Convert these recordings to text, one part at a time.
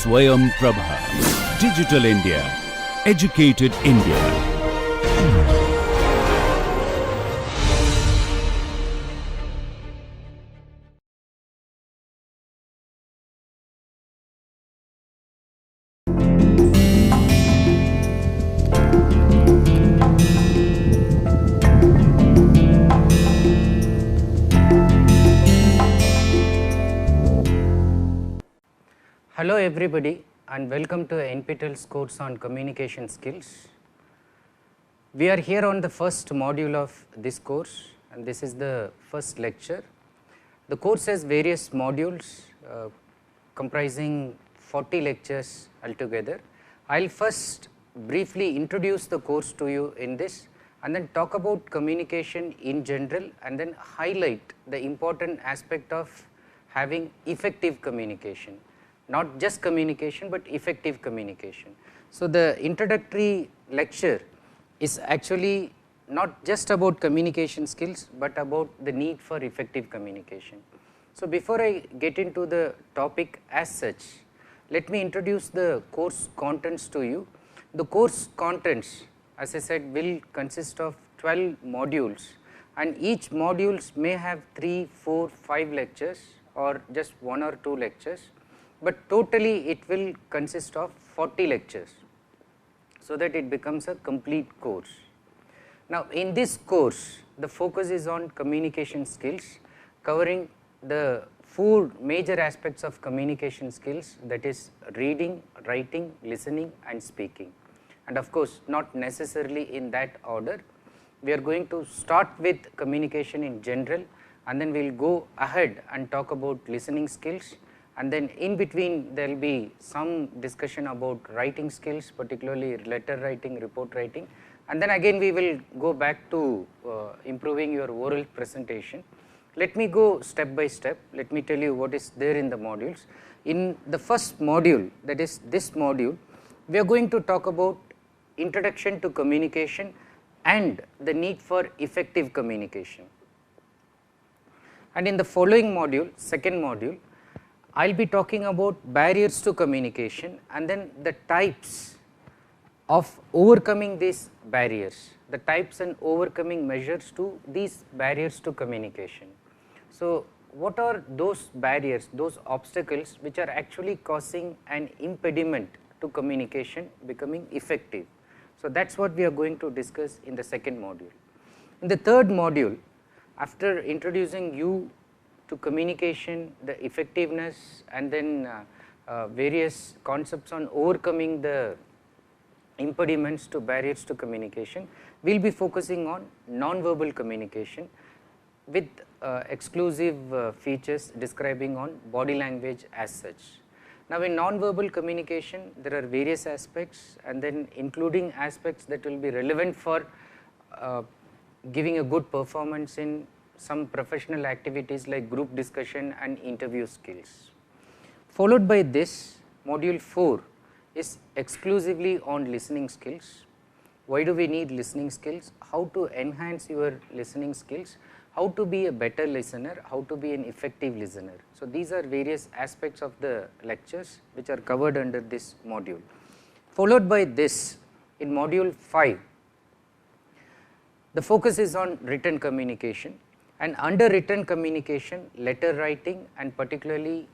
Swayam Prabha. Digital India. Educated India. Hello everybody and welcome to NPTEL's course on communication skills. We are here on the first module of this course and this is the first lecture. The course has various modules comprising 40 lectures altogether. I will first briefly introduce the course to you in this and then talk about communication in general and then highlight the important aspect of having effective communication. Not just communication but effective communication. So the introductory lecture is actually not just about communication skills but about the need for effective communication. So before I get into the topic as such, let me introduce the course contents to you. The course contents, as I said, will consist of 12 modules and each modules may have 3, 4, 5 lectures or just 1 or 2 lectures. But totally it will consist of 40 lectures, so that it becomes a complete course. Now in this course the focus is on communication skills, covering the 4 major aspects of communication skills, that is reading, writing, listening and speaking. And of course not necessarily in that order. We are going to start with communication in general and then we will go ahead and talk about listening skills. And then in between there will be some discussion about writing skills, particularly letter writing, report writing, and then again we will go back to improving your oral presentation. Let me go step by step. Let me tell you what is there in the modules. In the first module, that is this module, we are going to talk about introduction to communication and the need for effective communication. And in the following module, second module, I will be talking about barriers to communication and then the types of overcoming these barriers, the types and overcoming measures to these barriers to communication. So what are those barriers, those obstacles which are actually causing an impediment to communication becoming effective? So that is what we are going to discuss in the second module. In the third module, after introducing you to communication, the effectiveness and then various concepts on overcoming the impediments to barriers to communication, we will be focusing on non-verbal communication with exclusive features describing on body language as such. Now in non-verbal communication there are various aspects and then including aspects that will be relevant for giving a good performance in some professional activities like group discussion and interview skills. Followed by this, module 4 is exclusively on listening skills. Why do we need listening skills? How to enhance your listening skills? How to be a better listener? How to be an effective listener? So these are various aspects of the lectures which are covered under this module. Followed by this, in module 5, the focus is on written communication. And under written communication, letter writing and particularly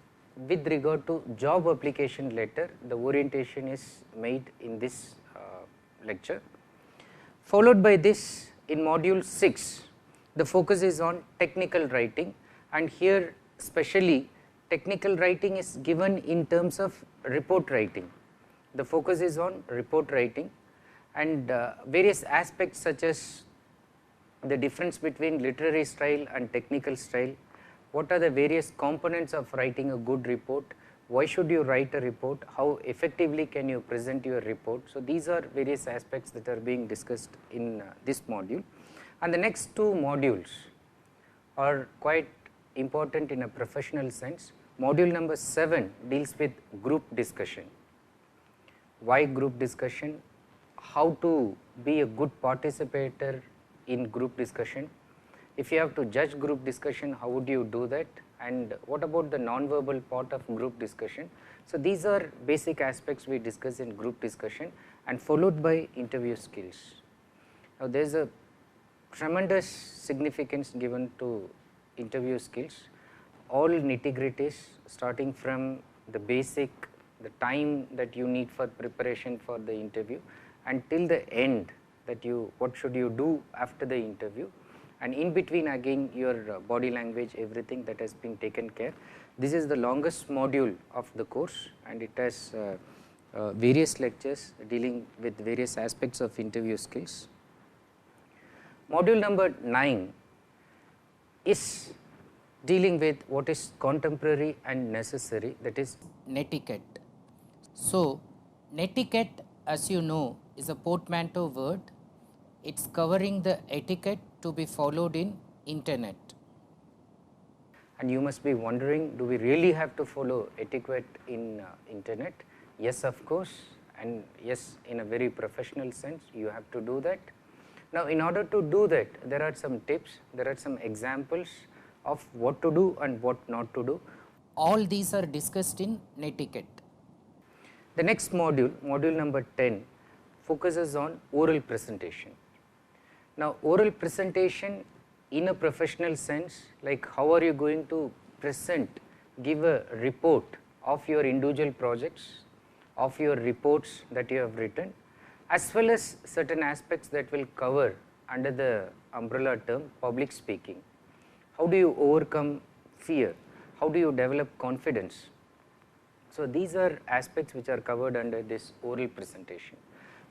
with regard to job application letter, the orientation is made in this lecture. Followed by this, in module 6, the focus is on technical writing and here specially technical writing is given in terms of report writing. The focus is on report writing and various aspects such as the difference between literary style and technical style, what are the various components of writing a good report, why should you write a report, how effectively can you present your report. So these are various aspects that are being discussed in this module. And the next 2 modules are quite important in a professional sense. Module number 7 deals with group discussion. Why group discussion? How to be a good participator in group discussion. If you have to judge group discussion, how would you do that? and what about the non-verbal part of group discussion. So these are basic aspects we discuss in group discussion and followed by interview skills. Now there is a tremendous significance given to interview skills, all nitty-gritties starting from the basic, the time that you need for preparation for the interview until the end, that what should you do after the interview, and in between again your body language, everything that has been taken care. This is the longest module of the course and it has various lectures dealing with various aspects of interview skills. Module number 9 is dealing with what is contemporary and necessary, that is netiquette. So, netiquette, as you know, is a portmanteau word. It's covering the etiquette to be followed in internet. And you must be wondering, do we really have to follow etiquette in internet? Yes, of course, and yes, in a very professional sense, you have to do that. Now, in order to do that, there are some tips, there are some examples of what to do and what not to do. All these are discussed in netiquette. The next module, module number 10, focuses on oral presentation. Now, oral presentation in a professional sense, like how are you going to present, give a report of your individual projects, of your reports that you have written, as well as certain aspects that will cover under the umbrella term public speaking. How do you overcome fear? How do you develop confidence? So these are aspects which are covered under this oral presentation.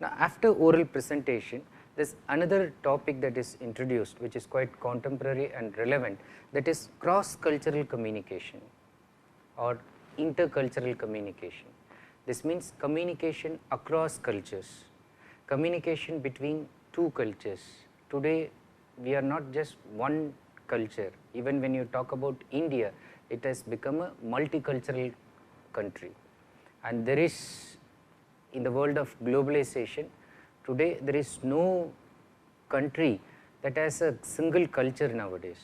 Now after oral presentation, there is another topic that is introduced which is quite contemporary and relevant, that is cross-cultural communication or intercultural communication. This means communication across cultures, communication between two cultures. Today we are not just one culture. Even when you talk about India, it has become a multicultural country, and there is, in the world of globalization today, there is no country that has a single culture nowadays.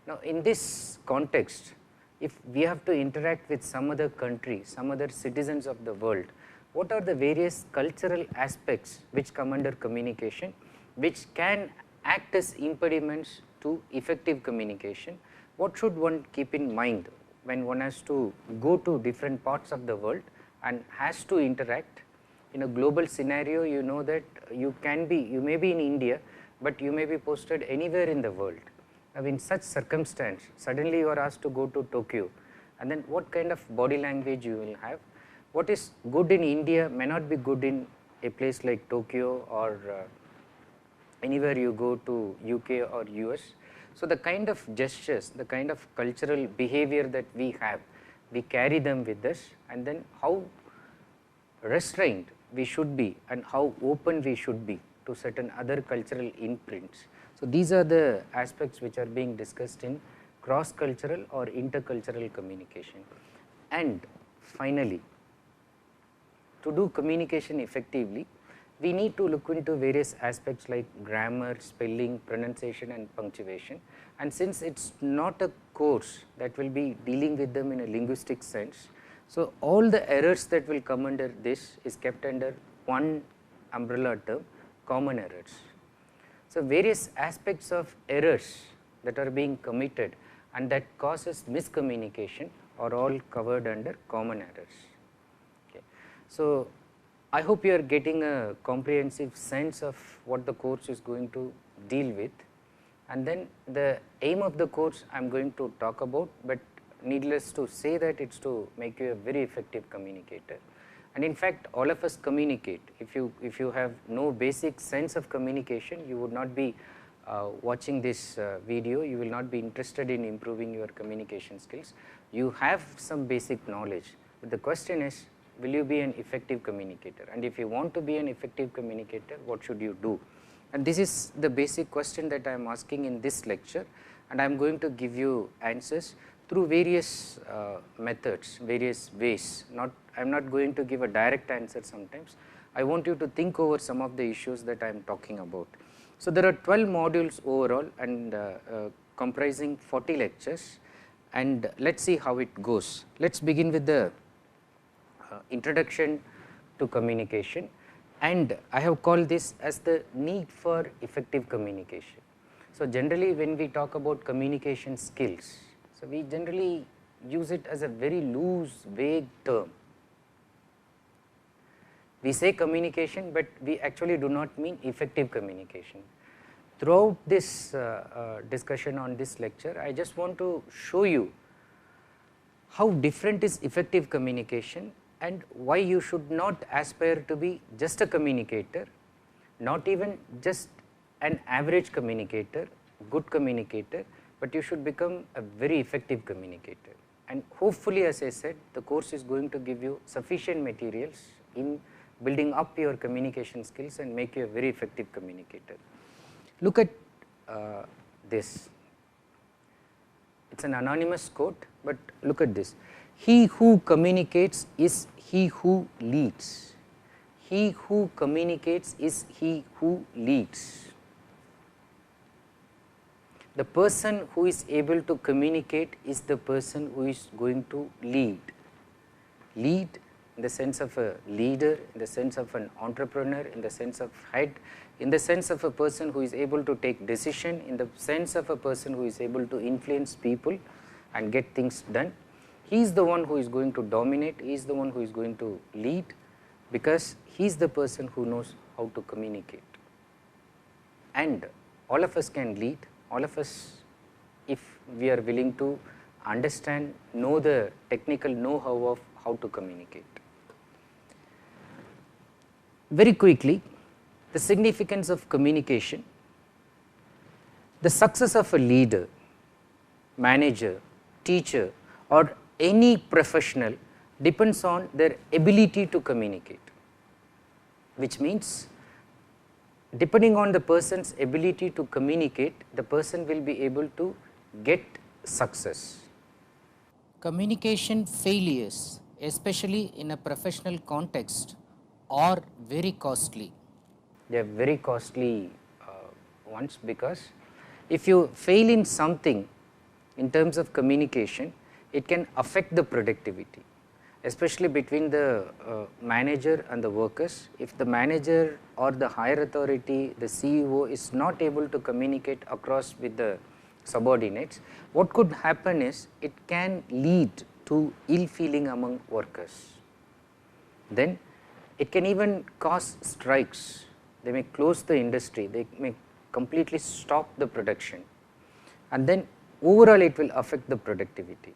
Now in this context, if we have to interact with some other country, some other citizens of the world, what are the various cultural aspects which come under communication, which can act as impediments to effective communication? What should one keep in mind when one has to go to different parts of the world and has to interact? In a global scenario, you know that you may be in India, but you may be posted anywhere in the world. Now in such circumstance, suddenly you are asked to go to Tokyo, and then what kind of body language you will have? What is good in India may not be good in a place like Tokyo or anywhere you go to UK or US. So the kind of gestures, the kind of cultural behavior that we have, we carry them with us, and then how restrained we should be and how open we should be to certain other cultural imprints. So these are the aspects which are being discussed in cross-cultural or intercultural communication. And finally, to do communication effectively, we need to look into various aspects like grammar, spelling, pronunciation and punctuation. And since it is not a course that will be dealing with them in a linguistic sense, so all the errors that will come under this is kept under one umbrella term, common errors. So various aspects of errors that are being committed and that causes miscommunication are all covered under common errors. Okay. So I hope you are getting a comprehensive sense of what the course is going to deal with, and then the aim of the course I am going to talk about, but needless to say that it is to make you a very effective communicator. And in fact, all of us communicate. If you have no basic sense of communication, you would not be watching this video, you will not be interested in improving your communication skills. You have some basic knowledge, but the question is, will you be an effective communicator? And if you want to be an effective communicator, what should you do? And this is the basic question that I am asking in this lecture, and I am going to give you answers through various methods, various ways. I am not going to give a direct answer sometimes. I want you to think over some of the issues that I am talking about. So there are 12 modules overall and comprising 40 lectures, and let us see how it goes. Let us begin with the introduction to communication, and I have called this as the need for effective communication. So, generally when we talk about communication skills, so we generally use it as a very loose, vague term. We say communication, but we actually do not mean effective communication. Throughout this discussion on this lecture, I just want to show you how different is effective communication and why you should not aspire to be just a communicator, not even just an average communicator, good communicator, but you should become a very effective communicator. And hopefully, as I said, the course is going to give you sufficient materials in building up your communication skills and make you a very effective communicator. Look at this. It is an anonymous quote, but look at this. He who communicates is he who leads. He who communicates is he who leads. The person who is able to communicate is the person who is going to lead. Lead in the sense of a leader, in the sense of an entrepreneur, in the sense of head, in the sense of a person who is able to take decision, in the sense of a person who is able to influence people and get things done. He is the one who is going to dominate, he is the one who is going to lead, because he is the person who knows how to communicate. And all of us can lead, all of us, if we are willing to understand, know the technical know-how of how to communicate. Very quickly, the significance of communication. The success of a leader, manager, teacher, or any professional depends on their ability to communicate, which means depending on the person's ability to communicate, the person will be able to get success. Communication failures, especially in a professional context, are very costly. They are very costly ones, because if you fail in something in terms of communication, it can affect the productivity, especially between the manager and the workers. If the manager or the higher authority, the CEO, is not able to communicate across with the subordinates, what could happen is it can lead to ill feeling among workers. Then it can even cause strikes. They may close the industry, they may completely stop the production, and then overall it will affect the productivity.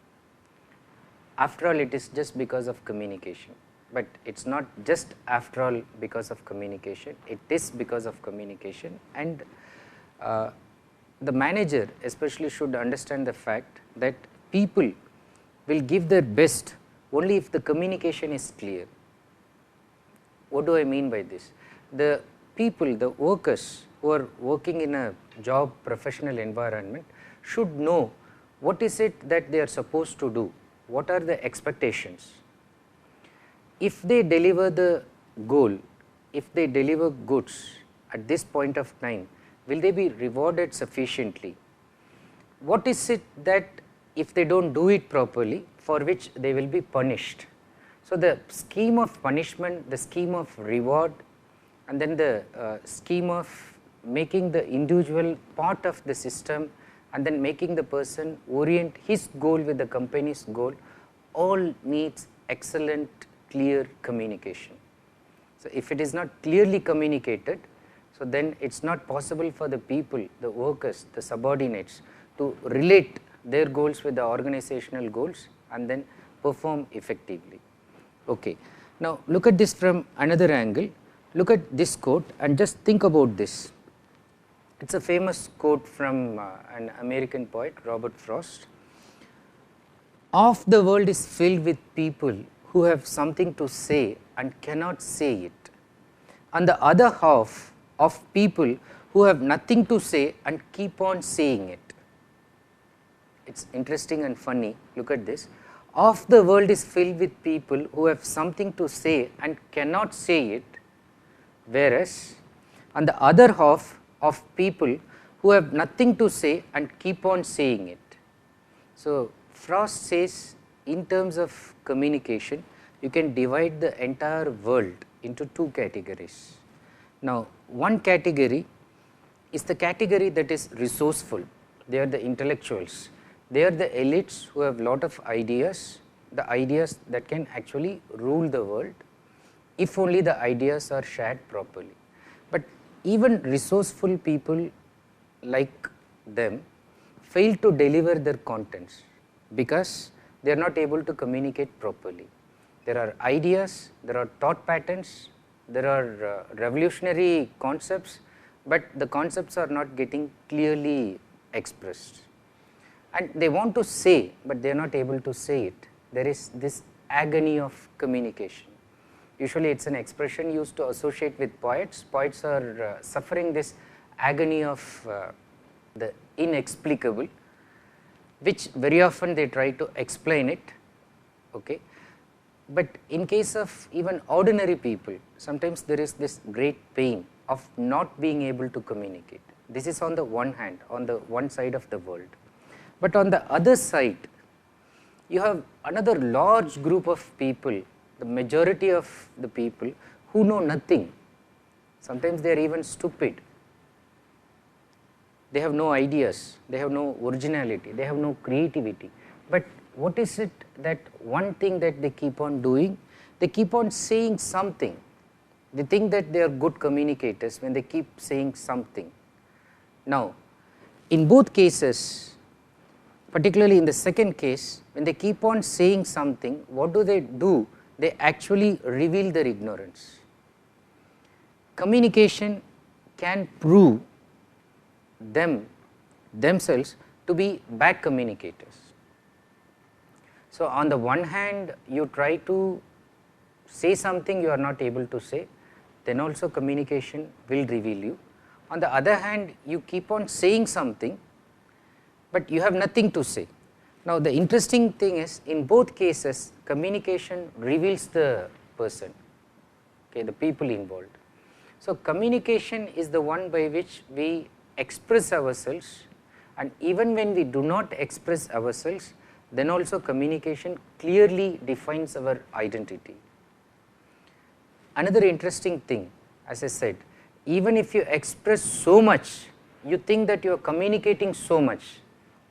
After all, it is just because of communication, but it is not just after all because of communication, it is because of communication. And the manager especially should understand the fact that people will give their best only if the communication is clear. What do I mean by this? The people, the workers who are working in a job professional environment should know what is it that they are supposed to do, what are the expectations. If they deliver the goal, if they deliver goods at this point of time, will they be rewarded sufficiently? What is it that if they do not do it properly, for which they will be punished? So, the scheme of punishment, the scheme of reward, and then the scheme of making the individual part of the system, and then making the person orient his goal with the company's goal, all needs excellent, clear communication. So, if it is not clearly communicated, so then it is not possible for the people, the workers, the subordinates to relate their goals with the organizational goals and then perform effectively. Okay. Now, look at this from another angle. Look at this quote and just think about this. It is a famous quote from an American poet, Robert Frost. Half the world is filled with people who have something to say and cannot say it, and the other half of people who have nothing to say and keep on saying it. It is interesting and funny. Look at this. Half the world is filled with people who have something to say and cannot say it, whereas on the other half of people who have nothing to say and keep on saying it. So, Frost says in terms of communication, you can divide the entire world into two categories. Now, one category is the category that is resourceful. They are the intellectuals. They are the elites who have lot of ideas, the ideas that can actually rule the world if only the ideas are shared properly. But even resourceful people like them fail to deliver their contents because they are not able to communicate properly. There are ideas, there are thought patterns, there are revolutionary concepts, but the concepts are not getting clearly expressed. And they want to say, but they are not able to say it. There is this agony of communication. Usually it's an expression used to associate with poets. Poets are suffering this agony of the inexplicable, which very often they try to explain it, okay. But in case of even ordinary people, sometimes there is this great pain of not being able to communicate. This is on the one hand, on the one side of the world. But on the other side, you have another large group of people, the majority of the people who know nothing. Sometimes they are even stupid. They have no ideas, they have no originality, they have no creativity. But what is it that one thing that they keep on doing? They keep on saying something. They think that they are good communicators when they keep saying something. Now, in both cases, particularly in the second case, when they keep on saying something, what do? They actually reveal their ignorance. Communication can prove themselves to be bad communicators. So on the one hand, you try to say something you are not able to say, then also communication will reveal you. On the other hand, you keep on saying something, but you have nothing to say. Now the interesting thing is, in both cases, communication reveals the person, okay, the people involved. So communication is the one by which we express ourselves, and even when we do not express ourselves, then also communication clearly defines our identity. Another interesting thing, as I said, even if you express so much, you think that you are communicating so much,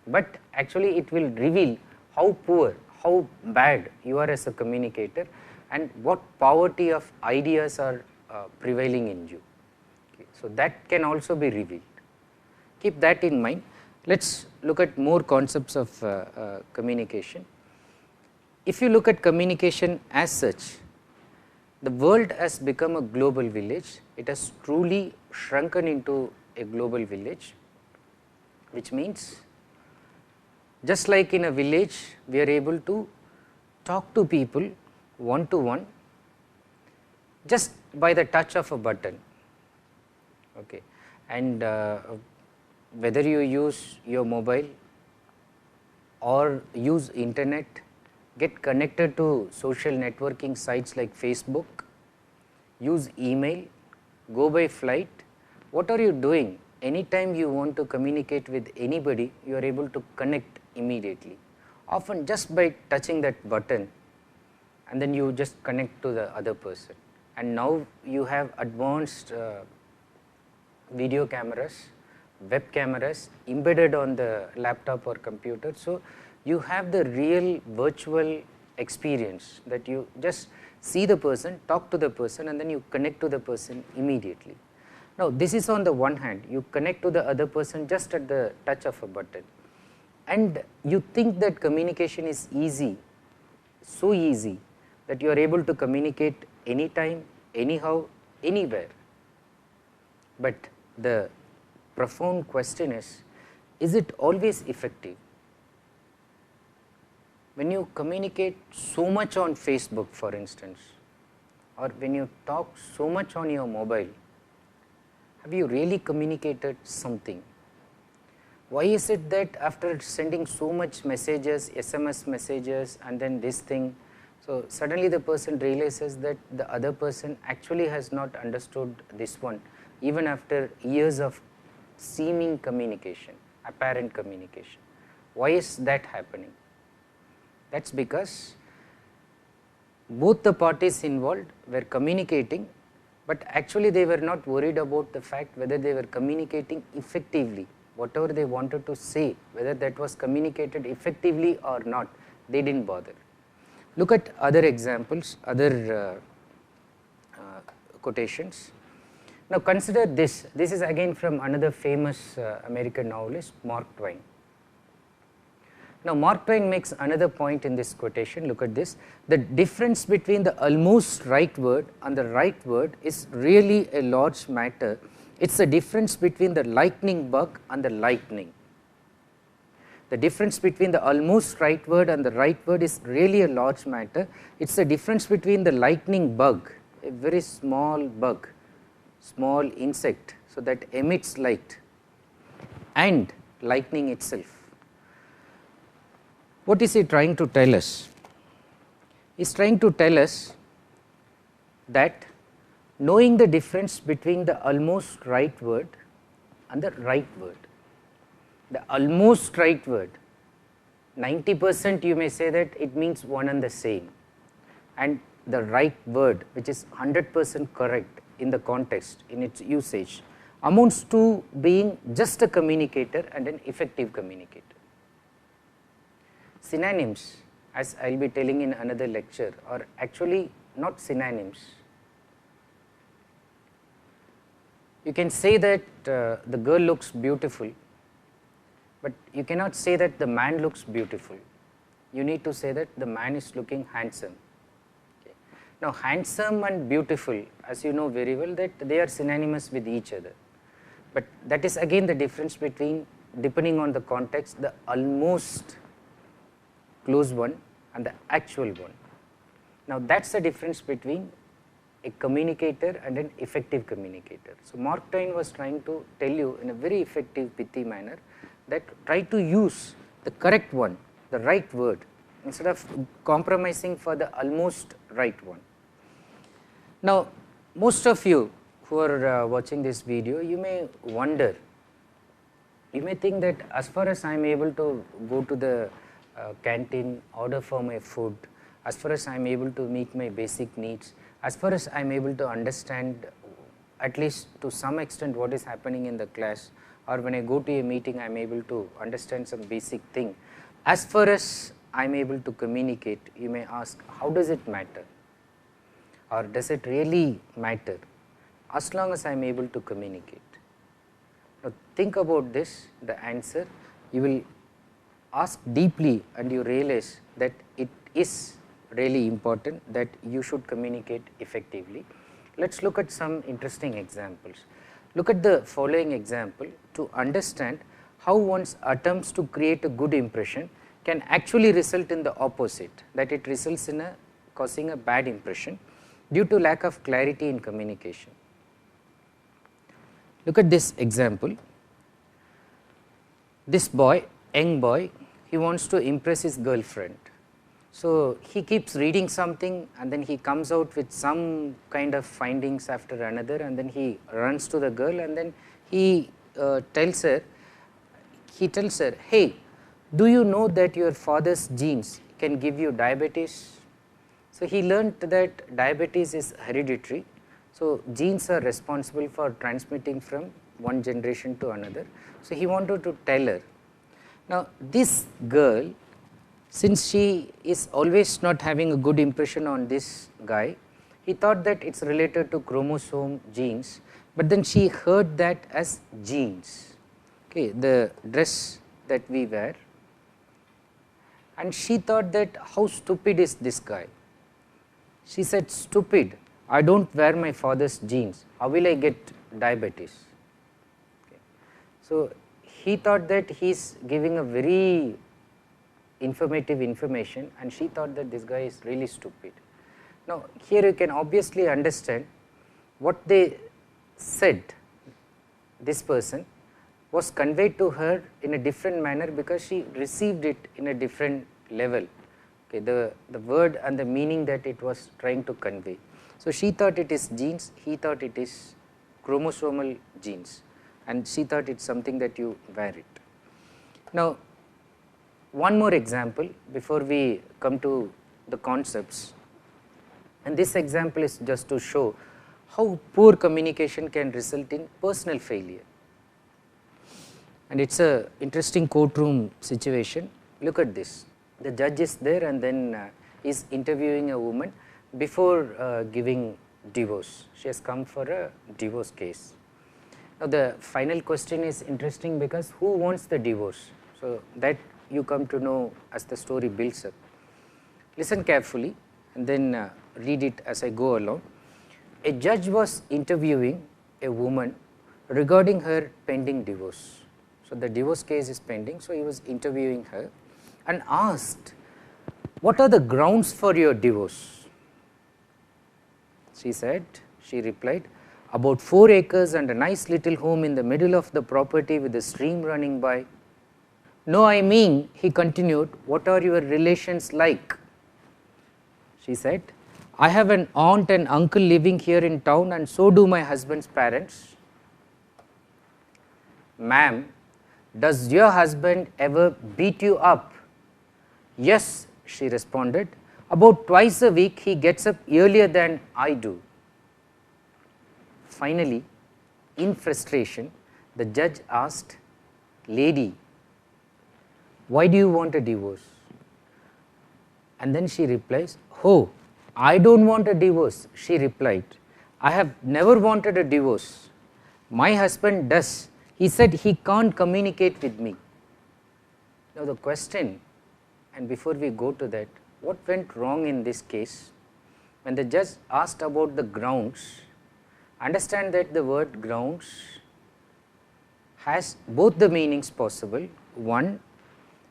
but actually it will reveal how poor, how bad you are as a communicator, and what poverty of ideas are prevailing in you. Okay, so that can also be revealed. Keep that in mind. Let's look at more concepts of communication. If you look at communication as such, the world has become a global village. It has truly shrunken into a global village, which means just like in a village, we are able to talk to people one to one just by the touch of a button, okay. And whether you use your mobile or use internet, get connected to social networking sites like Facebook, use email, go by flight, what are you doing? Anytime you want to communicate with anybody, you are able to connect immediately, often just by touching that button, and then you just connect to the other person. And now you have advanced video cameras, web cameras embedded on the laptop or computer. So you have the real virtual experience that you just see the person, talk to the person, and then you connect to the person immediately. Now this is on the one hand, you connect to the other person just at the touch of a button, and you think that communication is easy, so easy that you are able to communicate anytime, anyhow, anywhere. But the profound question is it always effective? When you communicate so much on Facebook, for instance, or when you talk so much on your mobile, have you really communicated something? Why is it that after sending so much messages, SMS messages, and then this thing, so suddenly the person realizes that the other person actually has not understood this one, even after years of seeming communication, apparent communication? Why is that happening? That is because both the parties involved were communicating, but actually they were not worried about the fact whether they were communicating effectively. Whatever they wanted to say, whether that was communicated effectively or not, they did not bother. Look at other examples, other quotations. Now consider this is again from another famous American novelist, Mark Twain. Now Mark Twain makes another point in this quotation. Look at this: the difference between the almost right word and the right word is really a large matter. It's the difference between the lightning bug and the lightning. The difference between the almost right word and the right word is really a large matter. It's the difference between the lightning bug, a very small bug, small insect, so that emits light, and lightning itself. What is he trying to tell us? He is trying to tell us that knowing the difference between the almost right word and the right word. The almost right word, 90% you may say that it means one and the same, and the right word, which is 100% correct in the context, in its usage, amounts to being just a communicator and an effective communicator. Synonyms, as I will be telling in another lecture, are actually not synonyms. You can say that the girl looks beautiful, but you cannot say that the man looks beautiful. You need to say that the man is looking handsome. Okay. Now handsome and beautiful, as you know very well, that they are synonymous with each other. But that is again the difference between, depending on the context, the almost close one and the actual one. Now that is the difference between a communicator and an effective communicator. So Mark Twain was trying to tell you in a very effective, pithy manner that try to use the correct one, the right word, instead of compromising for the almost right one. Now most of you who are watching this video, you may wonder, you may think that as far as I am able to go to the canteen, order for my food, as far as I am able to meet my basic needs, as far as I am able to understand at least to some extent what is happening in the class, or when I go to a meeting I am able to understand some basic thing, as far as I am able to communicate, you may ask, how does it matter, or does it really matter as long as I am able to communicate? Now think about this, the answer, you will ask deeply and you realize that it is really important that you should communicate effectively. Let us look at some interesting examples. Look at the following example to understand how one's attempts to create a good impression can actually result in the opposite, that it results in causing a bad impression due to lack of clarity in communication. Look at this example. This boy, young boy, he wants to impress his girlfriend. So he keeps reading something and then he comes out with some kind of findings after another, and then he runs to the girl and then he tells her, hey, do you know that your father's genes can give you diabetes? So he learnt that diabetes is hereditary. So genes are responsible for transmitting from one generation to another. So he wanted to tell her. Now this girl, since she is always not having a good impression on this guy, he thought that it's related to chromosome genes, but then she heard that as genes, okay, the dress that we wear, and she thought that how stupid is this guy. She said, stupid, I don't wear my father's genes, how will I get diabetes? Okay. So he thought that he's giving a very informative information, and she thought that this guy is really stupid. Now here you can obviously understand what they said, this person, was conveyed to her in a different manner because she received it in a different level, okay, the word and the meaning that it was trying to convey. So she thought it is genes, he thought it is chromosomal genes, and she thought it's something that you wear it. Now one more example before we come to the concepts, and this example is just to show how poor communication can result in personal failure. And it is a interesting courtroom situation. Look at this, the judge is there and then is interviewing a woman before giving divorce. She has come for a divorce case. Now the final question is interesting because who wants the divorce? So that you come to know as the story builds up. Listen carefully and then read it as I go along. A judge was interviewing a woman regarding her pending divorce. So the divorce case is pending, so he was interviewing her and asked, what are the grounds for your divorce? She replied, about 4 acres and a nice little home in the middle of the property with a stream running by. No, I mean, he continued, what are your relations like? She said, I have an aunt and uncle living here in town and so do my husband's parents. Ma'am, does your husband ever beat you up? Yes, she responded. About twice a week he gets up earlier than I do. Finally, in frustration, the judge asked, lady, why do you want a divorce? And then she replies, oh, I don't want a divorce. She replied, I have never wanted a divorce. My husband does. He said he can't communicate with me. Now the question, and before we go to that, what went wrong in this case? When the judge asked about the grounds, understand that the word grounds has both the meanings possible. One,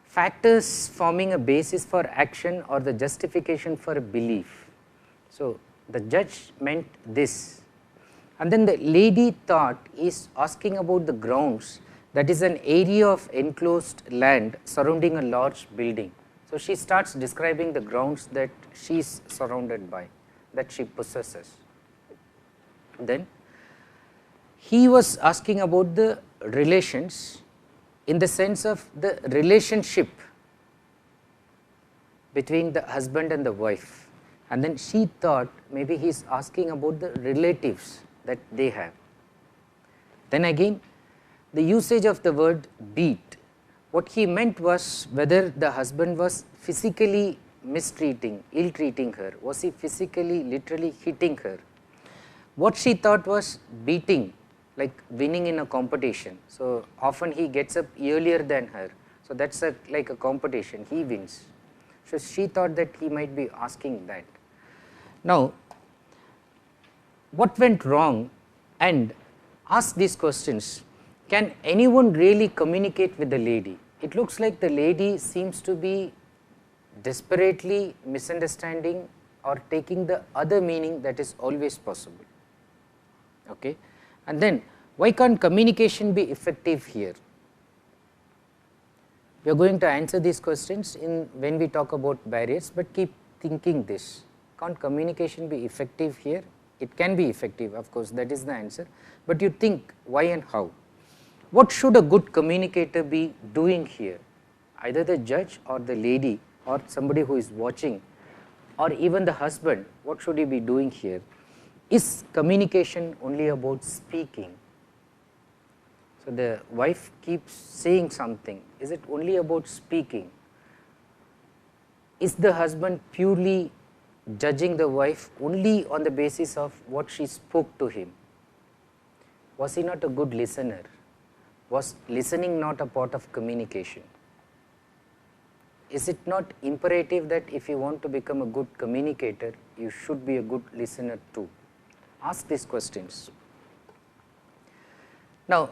factors forming a basis for action or the justification for a belief. So the judge meant this. And then the lady thought he is asking about the grounds, that is an area of enclosed land surrounding a large building. So she starts describing the grounds that she is surrounded by, that she possesses. Then he was asking about the relations in the sense of the relationship between the husband and the wife, and then she thought maybe he is asking about the relatives that they have. Then again, the usage of the word beat, what he meant was whether the husband was physically mistreating, ill-treating her, was he physically, literally hitting her. What she thought was beating, like winning in a competition. So often he gets up earlier than her, so that's like a competition, he wins. So she thought that he might be asking that. Now what went wrong, and ask these questions, can anyone really communicate with the lady? It looks like the lady seems to be desperately misunderstanding or taking the other meaning that is always possible. Okay. And then why can't communication be effective here? We are going to answer these questions when we talk about barriers, but keep thinking this. Can't communication be effective here? It can be effective, of course, that is the answer, but you think why and how. What should a good communicator be doing here? Either the judge or the lady or somebody who is watching, or even the husband, what should he be doing here? Is communication only about speaking? So the wife keeps saying something, is it only about speaking? Is the husband purely judging the wife only on the basis of what she spoke to him? Was he not a good listener? Was listening not a part of communication? Is it not imperative that if you want to become a good communicator, you should be a good listener too? Ask these questions. Now,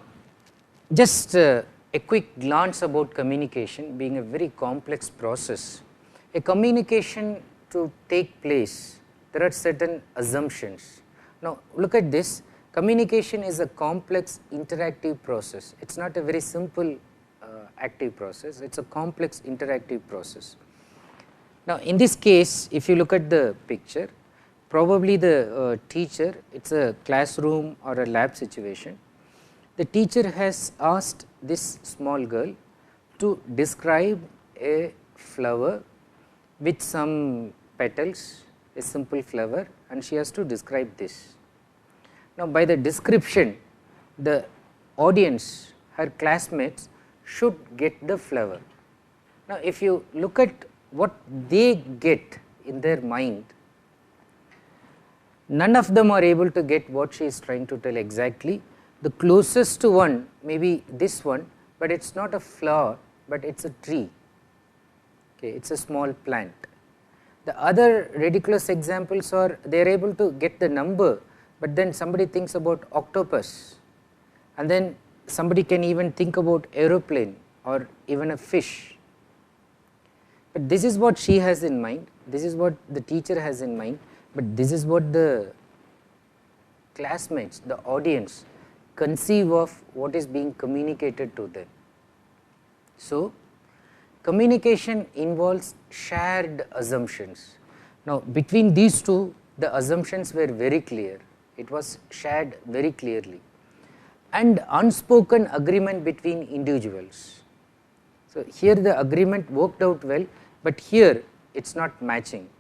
just a quick glance about communication being a very complex process. A communication to take place, there are certain assumptions. Now, look at this. Communication is a complex interactive process. It is not a very simple active process, it is a complex interactive process. Now, in this case, if you look at the picture, probably the teacher, it is a classroom or a lab situation. The teacher has asked this small girl to describe a flower with some petals, a simple flower, and she has to describe this. Now, by the description, the audience, her classmates, should get the flower. Now, if you look at what they get in their mind, none of them are able to get what she is trying to tell exactly. The closest one may be this one, but it is not a flower, but it is a tree, okay, it is a small plant. The other ridiculous examples are they are able to get the number, but then somebody thinks about octopus, and then somebody can even think about aeroplane or even a fish. But this is what she has in mind, this is what the teacher has in mind, but this is what the classmates, the audience conceive of what is being communicated to them. So, communication involves shared assumptions. Now, between these two, the assumptions were very clear, it was shared very clearly, and unspoken agreement between individuals. So, here the agreement worked out well, but here it is not matching.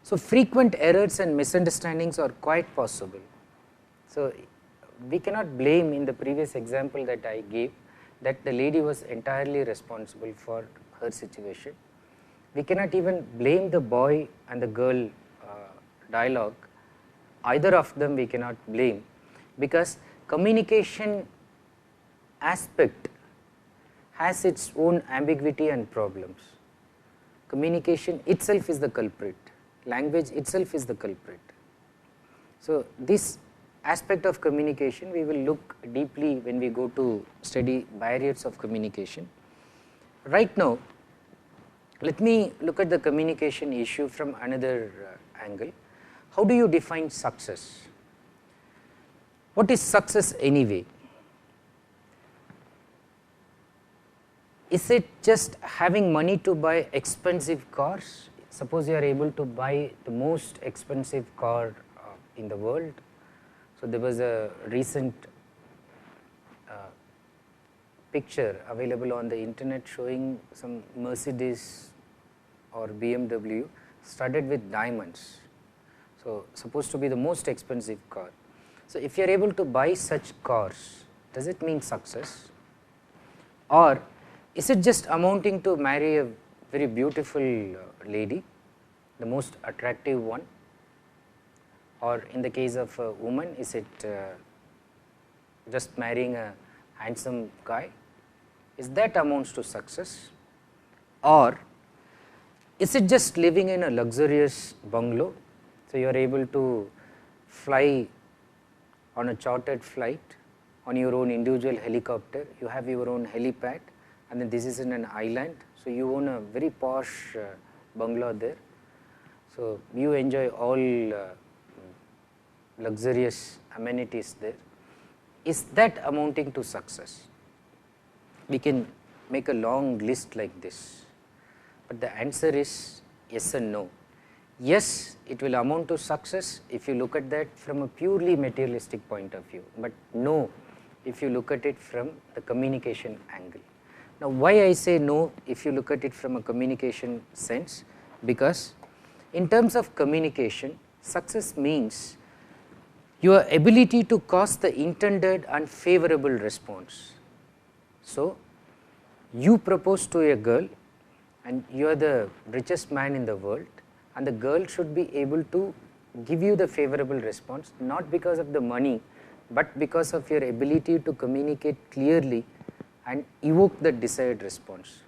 So, frequent errors and misunderstandings are quite possible. So, we cannot blame in the previous example that I gave that the lady was entirely responsible for her situation. We cannot even blame the boy and the girl dialogue, either of them we cannot blame, because communication aspect has its own ambiguity and problems. Communication itself is the culprit, language itself is the culprit. So, this aspect of communication we will look deeply when we go to study barriers of communication. Right now, let me look at the communication issue from another angle. How do you define success? What is success anyway? Is it just having money to buy expensive cars? Suppose you are able to buy the most expensive car in the world. So, there was a recent picture available on the internet showing some Mercedes or BMW studded with diamonds. So, supposed to be the most expensive car. So, if you are able to buy such cars, does it mean success? Or is it just amounting to marry a very beautiful lady, the most attractive one? Or in the case of a woman, is it just marrying a handsome guy? Is that amounts to success? Or is it just living in a luxurious bungalow? So, you are able to fly on a chartered flight, on your own individual helicopter, you have your own helipad, and then this is in an island. So, you own a very posh bungalow there. So, you enjoy all luxurious amenities there. Is that amounting to success? We can make a long list like this, but the answer is yes and no. Yes, it will amount to success if you look at that from a purely materialistic point of view, but no if you look at it from the communication angle. Now, why I say no if you look at it from a communication sense? Because in terms of communication, success means your ability to cause the intended and favorable response. So, you propose to a girl and you are the richest man in the world, and the girl should be able to give you the favorable response, not because of the money, but because of your ability to communicate clearly and evoke the desired response.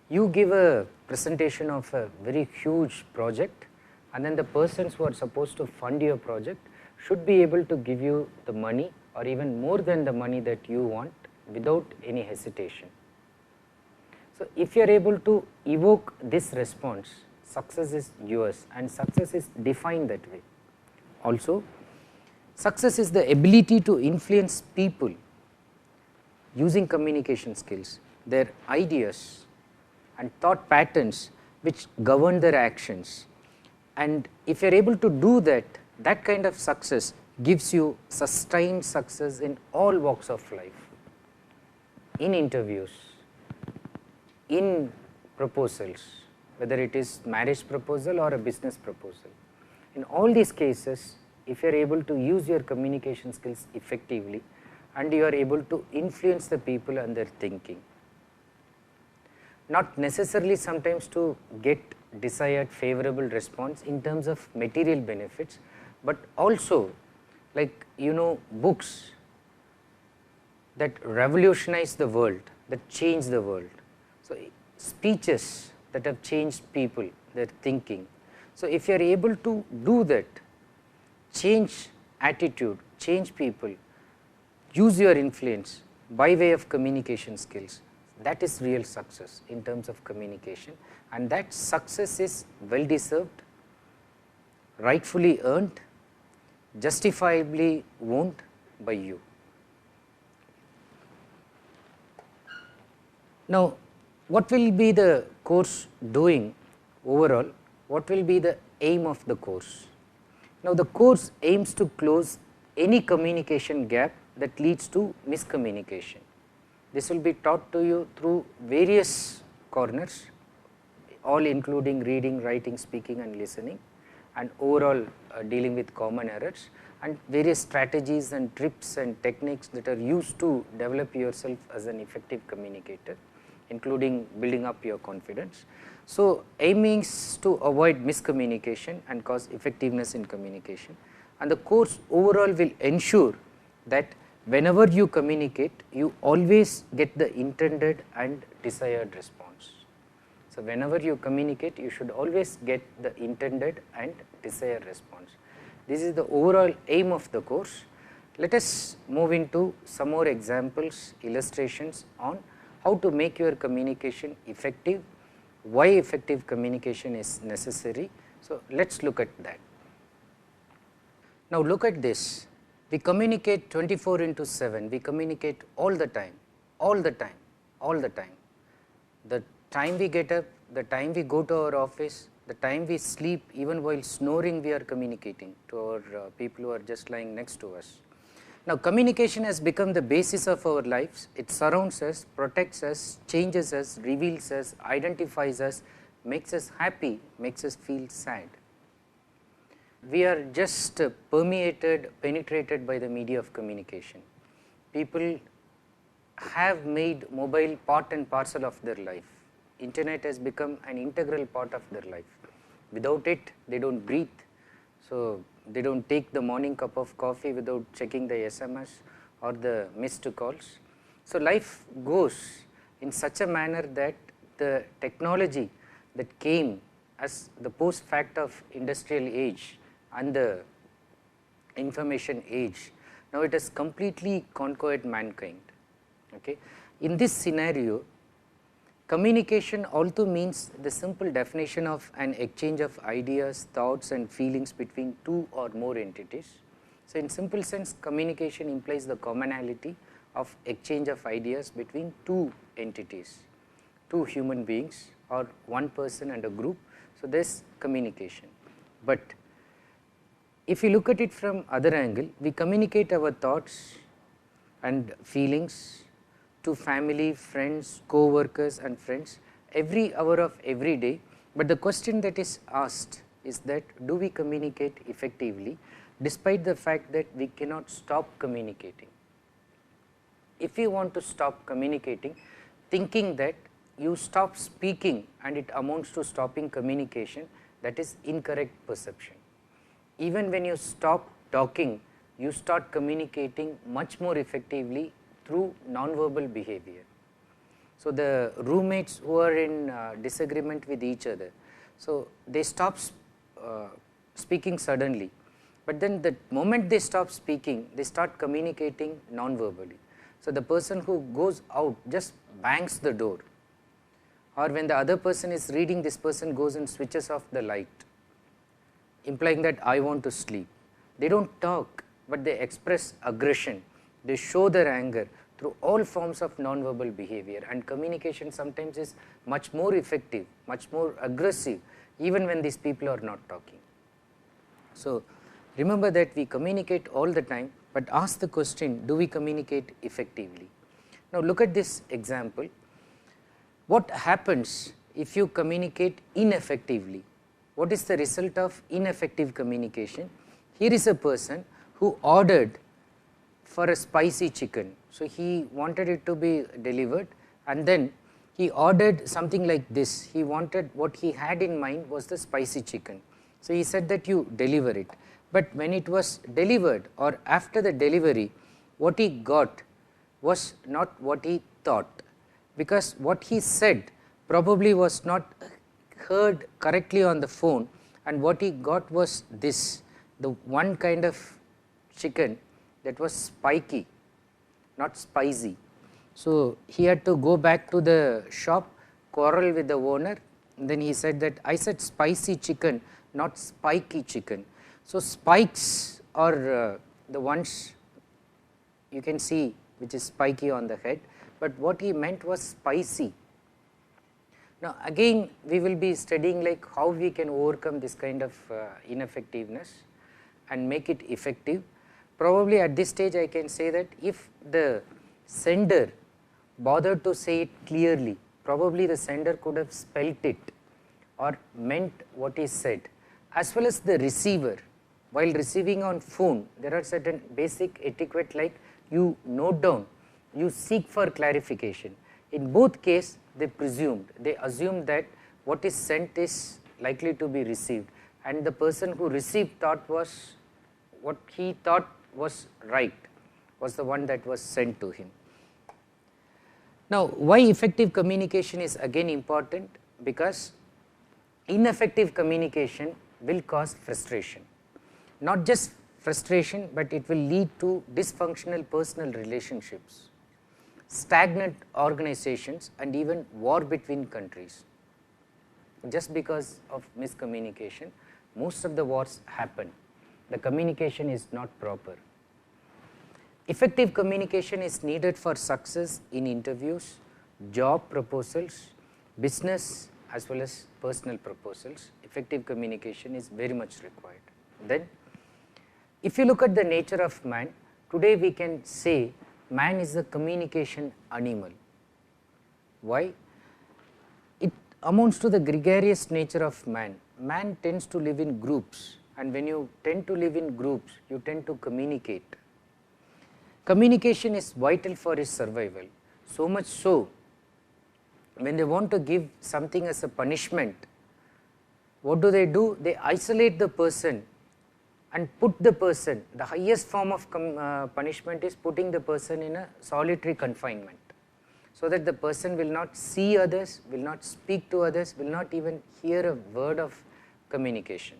You give a presentation of a very huge project, and then the persons who are supposed to fund your project should be able to give you the money or even more than the money that you want without any hesitation. So, if you are able to evoke this response, success is yours, and success is defined that way. Also, success is the ability to influence people using communication skills, their ideas and thought patterns which govern their actions. And if you are able to do that, that kind of success gives you sustained success in all walks of life, in interviews, in proposals, whether it is marriage proposal or a business proposal. In all these cases, if you are able to use your communication skills effectively and you are able to influence the people and their thinking, not necessarily sometimes to get desired favorable response in terms of material benefits, but also like books that revolutionize the world, that change the world. So speeches that have changed people, their thinking. So if you are able to do that, change attitude, change people, use your influence by way of communication skills, that is real success in terms of communication, and that success is well deserved, rightfully earned, justifiably owned by you. Now, what will be the course doing overall? What will be the aim of the course? Now, the course aims to close any communication gap that leads to miscommunication. This will be taught to you through various corners, all including reading, writing, speaking and listening, and overall dealing with common errors, and various strategies and tips and techniques that are used to develop yourself as an effective communicator, including building up your confidence. So aiming is to avoid miscommunication and cause effectiveness in communication, and the course overall will ensure that whenever you communicate, you always get the intended and desired response. So whenever you communicate, you should always get the intended and desired response. This is the overall aim of the course. Let us move into some more examples, illustrations on how to make your communication effective, why effective communication is necessary. So let us look at that. Now look at this. We communicate 24/7, we communicate all the time, all the time, all the time. The time we get up, the time we go to our office, the time we sleep, even while snoring we are communicating to our people who are just lying next to us. Now communication has become the basis of our lives. It surrounds us, protects us, changes us, reveals us, identifies us, makes us happy, makes us feel sad. We are just permeated, penetrated by the media of communication. People have made mobile part and parcel of their life. Internet has become an integral part of their life. Without it, they don't breathe. So they don't take the morning cup of coffee without checking the SMS or the missed calls. So life goes in such a manner that the technology that came as the post fact of industrial age and the information age, now it has completely conquered mankind. Okay. In this scenario, communication also means the simple definition of an exchange of ideas, thoughts and feelings between two or more entities. So in simple sense, communication implies the commonality of exchange of ideas between two entities, two human beings or one person and a group. So there is communication. But if you look at it from other angle, we communicate our thoughts and feelings to family, friends, co-workers and friends every hour of every day. But the question that is asked is that, do we communicate effectively despite the fact that we cannot stop communicating? If you want to stop communicating, thinking that you stop speaking and it amounts to stopping communication, that is incorrect perception. Even when you stop talking, you start communicating much more effectively through non-verbal behavior. So the roommates who are in disagreement with each other, so they stop speaking suddenly, but then the moment they stop speaking, they start communicating non-verbally. So the person who goes out just bangs the door, or when the other person is reading, this person goes and switches off the light, implying that I want to sleep. They don't talk, but they express aggression. They show their anger through all forms of non-verbal behavior, and communication sometimes is much more effective, much more aggressive, even when these people are not talking. So remember that we communicate all the time, but ask the question, do we communicate effectively? Now look at this example. What happens if you communicate ineffectively? What is the result of ineffective communication? Here is a person who ordered for a spicy chicken. So he wanted it to be delivered, and then he ordered something like this. He wanted, what he had in mind was the spicy chicken. So he said that you deliver it. But when it was delivered, or after the delivery, what he got was not what he thought, because what he said probably was not heard correctly on the phone, and what he got was this, the one kind of chicken that was spiky, not spicy. So he had to go back to the shop, quarrel with the owner, and then he said that I said spicy chicken, not spiky chicken. So spikes are the ones you can see which is spiky on the head, but what he meant was spicy. Now again we will be studying like how we can overcome this kind of ineffectiveness and make it effective. Probably at this stage I can say that if the sender bothered to say it clearly, probably the sender could have spelt it or meant what is said, as well as the receiver. While receiving on phone, there are certain basic etiquette like you note down, you seek for clarification. In both cases, they assumed that what is sent is likely to be received, and the person who received thought was, what he thought was right, was the one that was sent to him. Now why effective communication is again important? Because ineffective communication will cause frustration. Not just frustration, but it will lead to dysfunctional personal relationships, stagnant organizations, and even war between countries. Just because of miscommunication, most of the wars happen. The communication is not proper. Effective communication is needed for success in interviews, job proposals, business as well as personal proposals. Effective communication is very much required. Then, if you look at the nature of man, today we can say man is a communication animal. Why? It amounts to the gregarious nature of man. Man tends to live in groups, and when you tend to live in groups, you tend to communicate. Communication is vital for his survival, so much so, when they want to give something as a punishment, what do? They isolate the person and put the person, the highest form of punishment is putting the person in a solitary confinement, so that the person will not see others, will not speak to others, will not even hear a word of communication.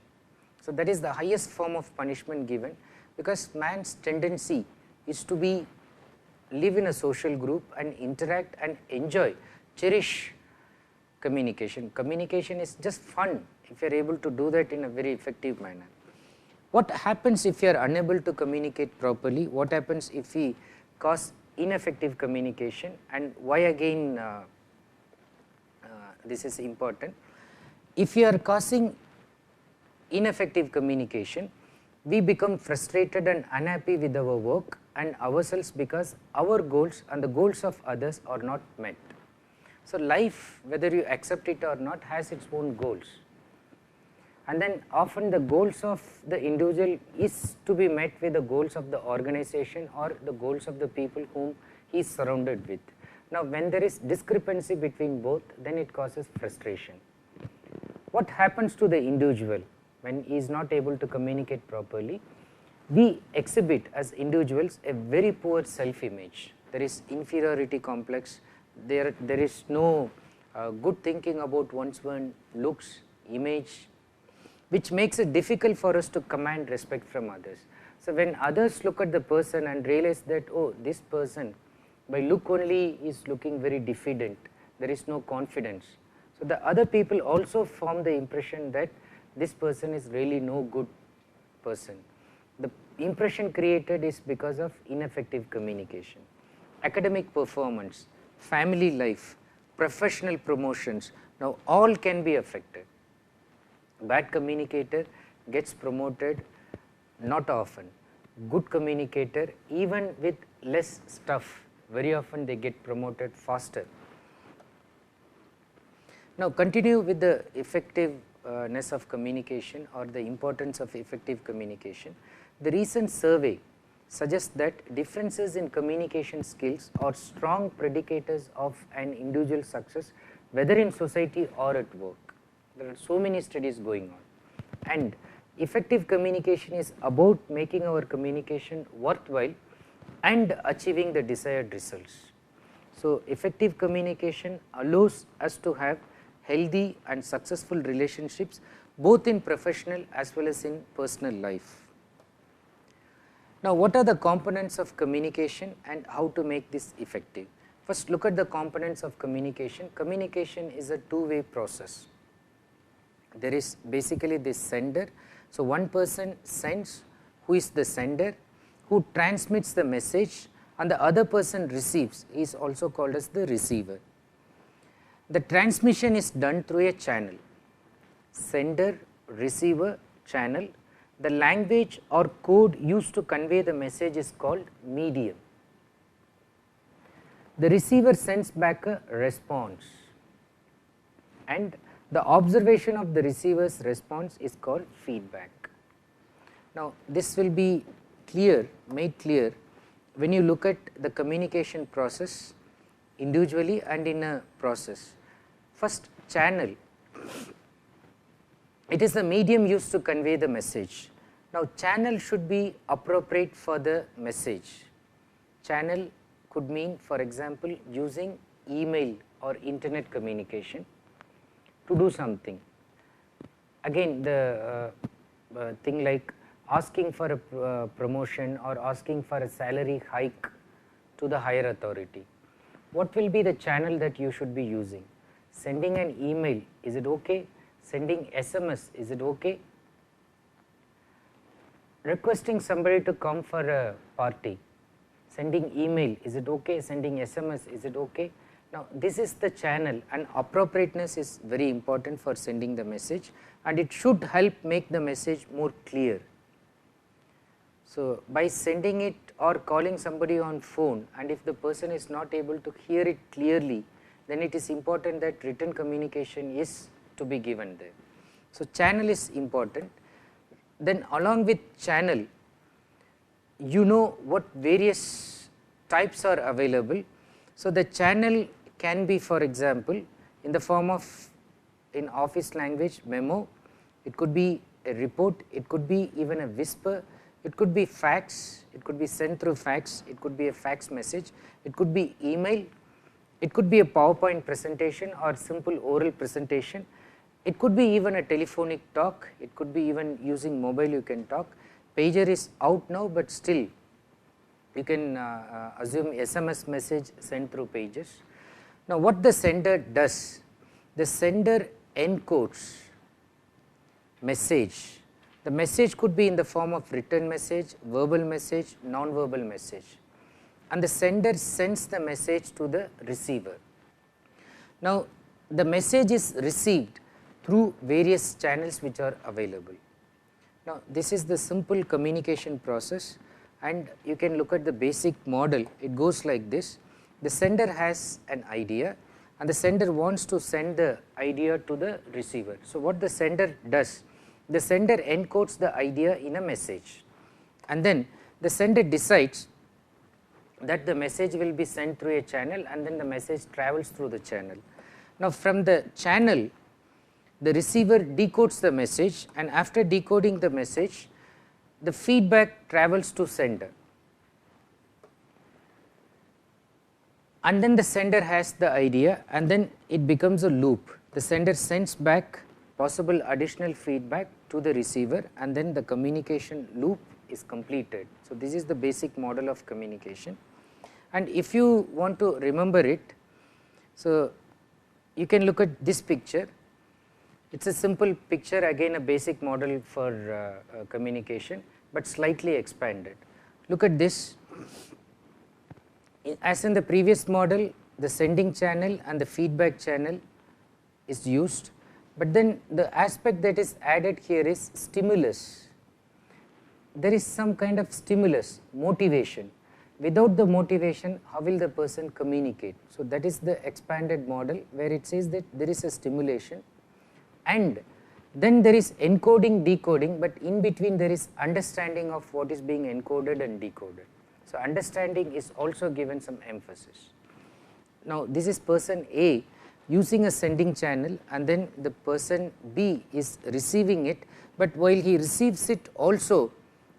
So that is the highest form of punishment given, because man's tendency is to live in a social group and interact and enjoy, cherish communication. Communication is just fun if you are able to do that in a very effective manner. What happens if you are unable to communicate properly? What happens if we cause ineffective communication, and why again this is important? If you are causing ineffective communication, we become frustrated and unhappy with our work and ourselves, because our goals and the goals of others are not met. So life, whether you accept it or not, has its own goals, and then often the goals of the individual is to be met with the goals of the organization or the goals of the people whom he is surrounded with. Now when there is discrepancy between both, then it causes frustration. What happens to the individual when he is not able to communicate properly? We exhibit as individuals a very poor self-image. There is inferiority complex, there is no good thinking about one's own looks, image, which makes it difficult for us to command respect from others. So when others look at the person and realize that, oh, this person by look only is looking very diffident, there is no confidence. So the other people also form the impression that this person is really no good person. The impression created is because of ineffective communication. Academic performance, family life, professional promotions, now all can be affected. Bad communicator gets promoted not often. Good communicator, even with less stuff, very often they get promoted faster. Now continue with the effectiveness of communication or the importance of effective communication. The recent survey suggests that differences in communication skills are strong predicators of an individual success, whether in society or at work. There are so many studies going on, and effective communication is about making our communication worthwhile and achieving the desired results. So effective communication allows us to have healthy and successful relationships both in professional as well as in personal life. Now what are the components of communication and how to make this effective? First, look at the components of communication. Communication is a two-way process. There is basically this sender. So one person sends, who is the sender, who transmits the message, and the other person receives, he is also called as the receiver. The transmission is done through a channel, sender, receiver, channel. The language or code used to convey the message is called medium. The receiver sends back a response, and the observation of the receiver's response is called feedback. Now this will be made clear when you look at the communication process individually and in a process. First, channel. It is the medium used to convey the message. Now channel should be appropriate for the message. Channel could mean, for example, using email or internet communication to do something. Again, the thing like asking for a promotion or asking for a salary hike to the higher authority. What will be the channel that you should be using? Sending an email, is it okay? Sending SMS, is it okay? Requesting somebody to come for a party, sending email, is it okay? Sending SMS, is it okay? Now this is the channel, and appropriateness is very important for sending the message, and it should help make the message more clear. So by sending it or calling somebody on phone, and if the person is not able to hear it clearly, then it is important that written communication is to be given there. So channel is important. Then along with channel, you know what various types are available. So the channel can be, for example, in the form of, in office language, memo. It could be a report, it could be even a whisper, it could be fax, it could be sent through fax, it could be a fax message, it could be email, it could be a PowerPoint presentation or simple oral presentation, it could be even a telephonic talk, it could be even using mobile you can talk. Pager is out now, but still you can assume SMS message sent through pages. Now what the sender does, the sender encodes message. The message could be in the form of written message, verbal message, non-verbal message, and the sender sends the message to the receiver. Now the message is received through various channels which are available. Now this is the simple communication process, and you can look at the basic model. It goes like this. The sender has an idea, and the sender wants to send the idea to the receiver. So what the sender does, the sender encodes the idea in a message, and then the sender decides that the message will be sent through a channel, and then the message travels through the channel. Now from the channel, the receiver decodes the message, and after decoding the message, the feedback travels to sender, and then the sender has the idea, and then it becomes a loop. The sender sends back possible additional feedback to the receiver, and then the communication loop is completed. So this is the basic model of communication, and if you want to remember it, so you can look at this picture. It's a simple picture, again a basic model for communication, but slightly expanded. Look at this. As in the previous model, the sending channel and the feedback channel is used, but then the aspect that is added here is stimulus. There is some kind of stimulus, motivation. without the motivation, how will the person communicate? So that is the expanded model, where it says that there is a stimulation and then there is encoding, decoding, but in between there is understanding of what is being encoded and decoded. So understanding is also given some emphasis. Now this is person A using a sending channel, and then the person B is receiving it, but while he receives it also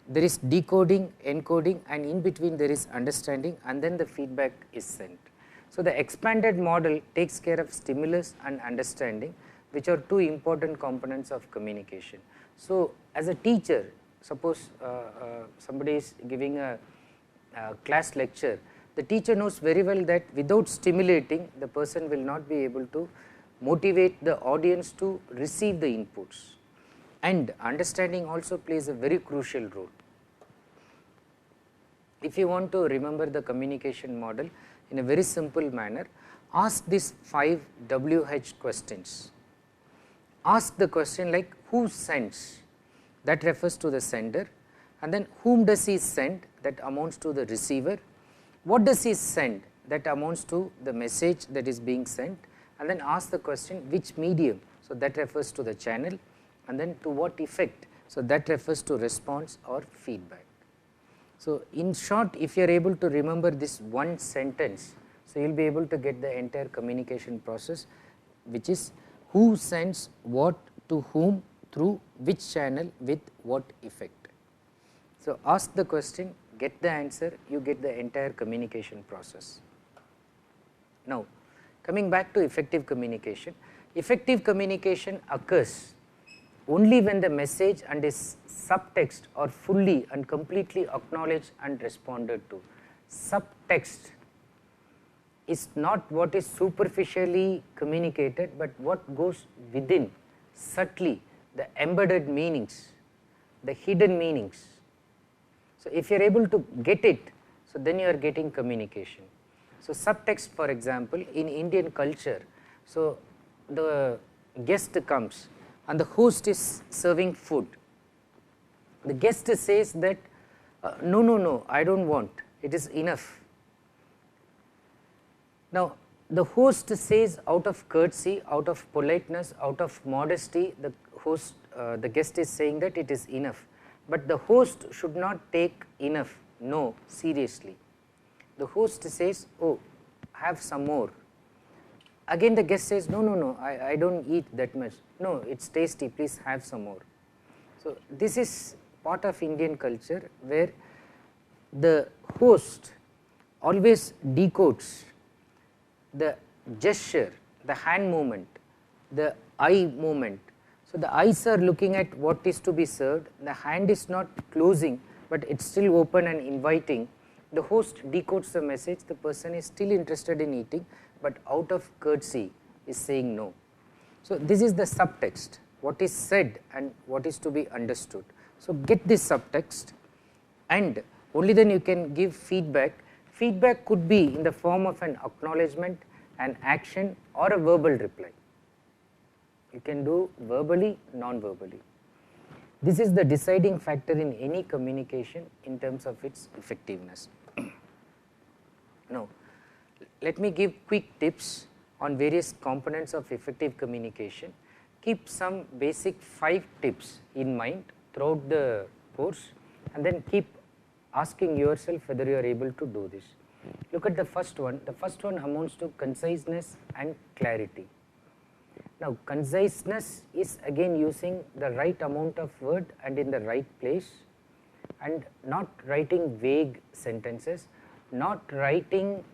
there is decoding, encoding, and in between there is understanding, and then the feedback is sent. So the expanded model takes care of stimulus and understanding, which are two important components of communication. So as a teacher, suppose somebody is giving a class lecture, the teacher knows very well that without stimulating, the person will not be able to motivate the audience to receive the inputs, and understanding also plays a very crucial role. If you want to remember the communication model in a very simple manner, ask these 5 WH questions. Ask the question like, who sends? That refers to the sender, and then whom does he send? That amounts to the receiver. What does he send? That amounts to the message that is being sent, and then ask the question, which medium? So that refers to the channel, and then to what effect? So that refers to response or feedback. So in short, if you are able to remember this one sentence, so you will be able to get the entire communication process, which is who sends what to whom, through which channel, with what effect. So ask the question, get the answer, you get the entire communication process. Now coming back to effective communication occurs only when the message and its subtext are fully and completely acknowledged and responded to. Subtext is not what is superficially communicated, but what goes within, subtly, the embedded meanings, the hidden meanings. So if you are able to get it, so then you are getting communication. So subtext, for example, in Indian culture, so the guest comes and the host is serving food. The guest says that, no, I don't want, it is enough. Now the host says, out of courtesy, out of politeness, out of modesty, the guest is saying that it is enough. But the host should not take enough, no, seriously. The host says, oh, have some more. Again the guest says, no, I don't eat that much. No, it's tasty, please have some more. So this is part of Indian culture, where the host always decodes the gesture, the hand movement, the eye movement. So the eyes are looking at what is to be served, the hand is not closing, but it's still open and inviting. The host decodes the message, the person is still interested in eating, but out of courtesy is saying no. So this is the subtext, what is said and what is to be understood. So get this subtext, and only then you can give feedback. Feedback could be in the form of an acknowledgement, an action, or a verbal reply. You can do verbally, non-verbally. This is the deciding factor in any communication in terms of its effectiveness. Now, let me give quick tips on various components of effective communication. Keep some basic 5 tips in mind throughout the course, and then keep asking yourself whether you are able to do this. Look at the first one. The first one amounts to conciseness and clarity. Now conciseness is again using the right amount of word and in the right place, and not writing vague sentences, not writing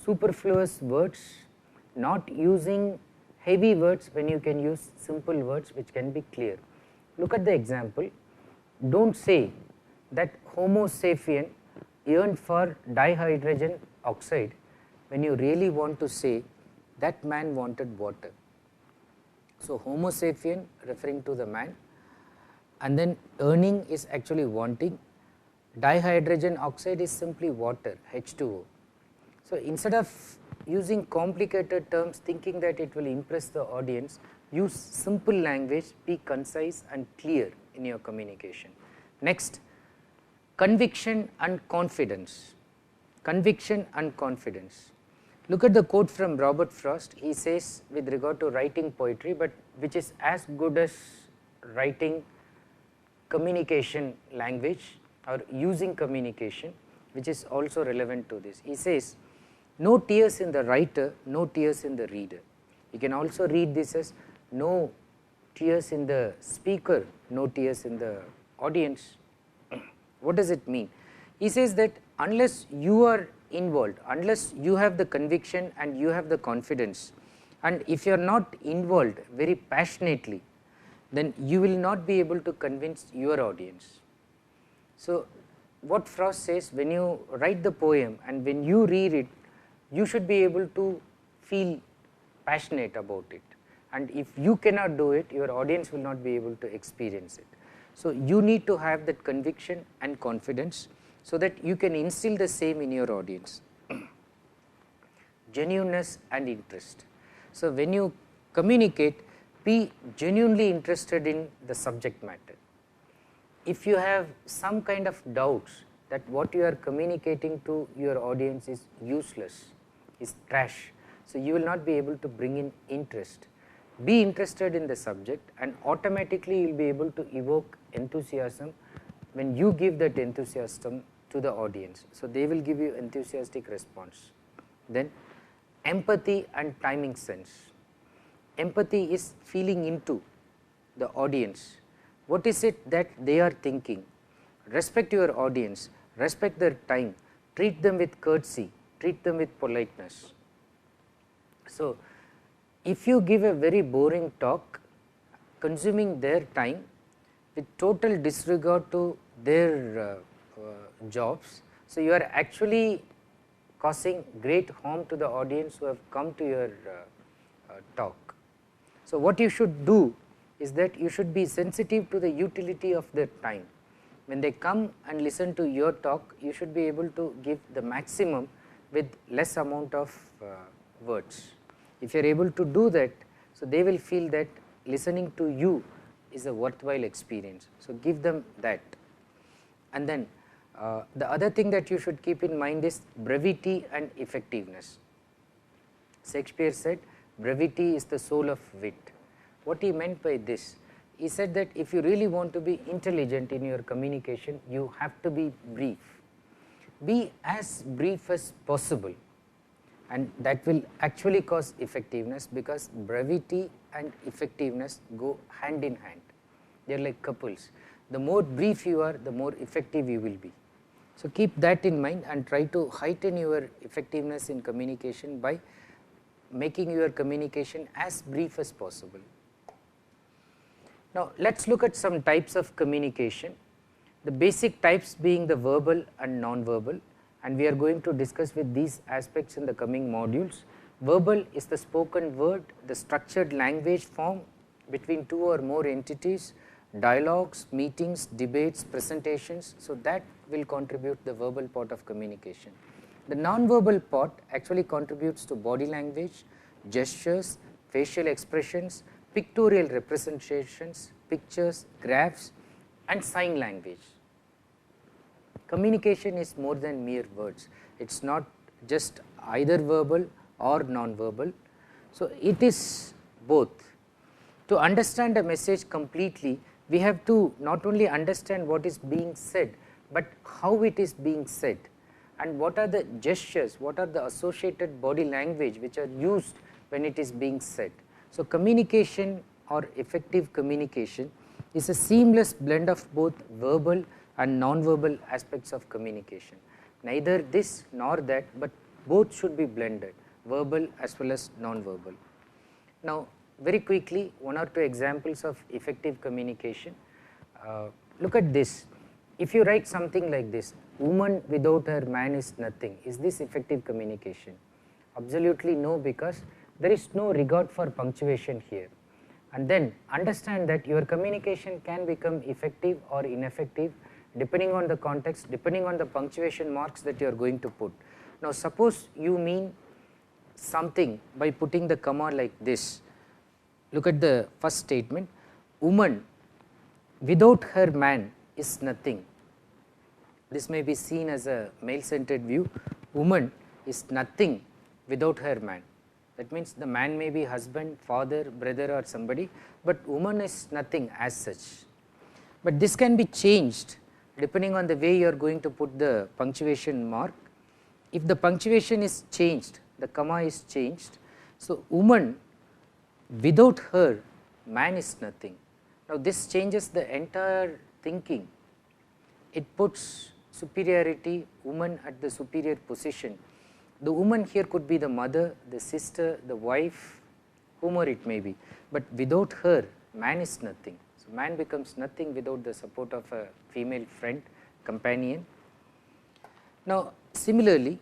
superfluous words, not using heavy words when you can use simple words which can be clear. Look at the example. Don't say that Homo sapien yearned for dihydrogen oxide when you really want to say that man wanted water. So Homo sapien referring to the man, and then yearning is actually wanting, dihydrogen oxide is simply water, H2O. So instead of using complicated terms thinking that it will impress the audience, use simple language, be concise and clear in your communication. Next, conviction and confidence. conviction and confidence. Look at the quote from Robert Frost. He says with regard to writing poetry, but which is as good as writing communication language or using communication, which is also relevant to this. He says, no tears in the writer, no tears in the reader. You can also read this as no tears in the speaker, no tears in the audience. What does it mean? He says that unless you are involved, unless you have the conviction and you have the confidence, and if you are not involved very passionately, then you will not be able to convince your audience. So what Frost says, when you write the poem and when you read it, you should be able to feel passionate about it, and if you cannot do it, your audience will not be able to experience it. So you need to have that conviction and confidence so that you can instill the same in your audience. Genuineness and interest. So when you communicate, be genuinely interested in the subject matter. If you have some kind of doubts that what you are communicating to your audience is useless, is trash, so you will not be able to bring in interest. Be interested in the subject and automatically you will be able to evoke enthusiasm when you give that enthusiasm to the audience. So they will give you enthusiastic response. Then empathy and timing sense. Empathy is feeling into the audience. What is it that they are thinking? Respect your audience, respect their time, treat them with courtesy, treat them with politeness. So if you give a very boring talk, consuming their time with total disregard to their jobs, so you are actually causing great harm to the audience who have come to your talk. So what you should do is that you should be sensitive to the utility of their time. When they come and listen to your talk, you should be able to give the maximum with less amount of words. If you are able to do that, so they will feel that listening to you is a worthwhile experience. So give them that. And then the other thing that you should keep in mind is brevity and effectiveness. Shakespeare said, brevity is the soul of wit. What he meant by this? He said that if you really want to be intelligent in your communication, you have to be brief. Be as brief as possible, and that will actually cause effectiveness, because brevity and effectiveness go hand in hand. They are like couples. The more brief you are, the more effective you will be. So keep that in mind and try to heighten your effectiveness in communication by making your communication as brief as possible. Now let us look at some types of communication. The basic types being the verbal and non-verbal, and we are going to discuss with these aspects in the coming modules. Verbal is the spoken word, the structured language form between two or more entities, dialogues, meetings, debates, presentations, so that will contribute the verbal part of communication. The non-verbal part actually contributes to body language, gestures, facial expressions, pictorial representations, pictures, graphs, and sign language. Communication is more than mere words. It is not just either verbal or non-verbal. So it is both. To understand a message completely, we have to not only understand what is being said, but how it is being said, and what are the gestures, what are the associated body language which are used when it is being said. So communication or effective communication is a seamless blend of both verbal and non-verbal aspects of communication. Neither this nor that, but both should be blended, verbal as well as non-verbal. Now very quickly, one or two examples of effective communication. Look at this. If you write something like this, woman without her man is nothing, is this effective communication? Absolutely no, because there is no regard for punctuation here. And then understand that your communication can become effective or ineffective depending on the context, depending on the punctuation marks that you are going to put. Now suppose you mean something by putting the comma like this. Look at the first statement, woman without her man is nothing. This may be seen as a male-centered view. woman is nothing without her man. That means the man may be husband, father, brother or somebody, but woman is nothing as such. But this can be changed depending on the way you are going to put the punctuation mark. If the punctuation is changed, the comma is changed, so woman, without her, man is nothing. Now this changes the entire thinking. It puts superiority, woman at the superior position. The woman here could be the mother, the sister, the wife, whomever it may be, but without her, man is nothing. So man becomes nothing without the support of a female friend, companion. Now similarly,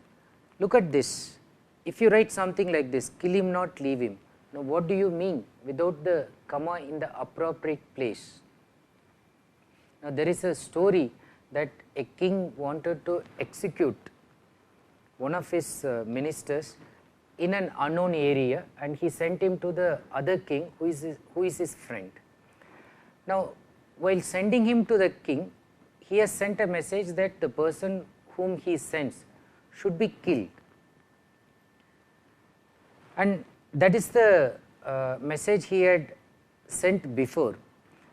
look at this. If you write something like this, kill him not, leave him. Now what do you mean without the comma in the appropriate place? Now there is a story that a king wanted to execute one of his ministers in an unknown area, and he sent him to the other king who is his friend. Now while sending him to the king, he has sent a message that the person whom he sends should be killed, and that is the message he had sent before.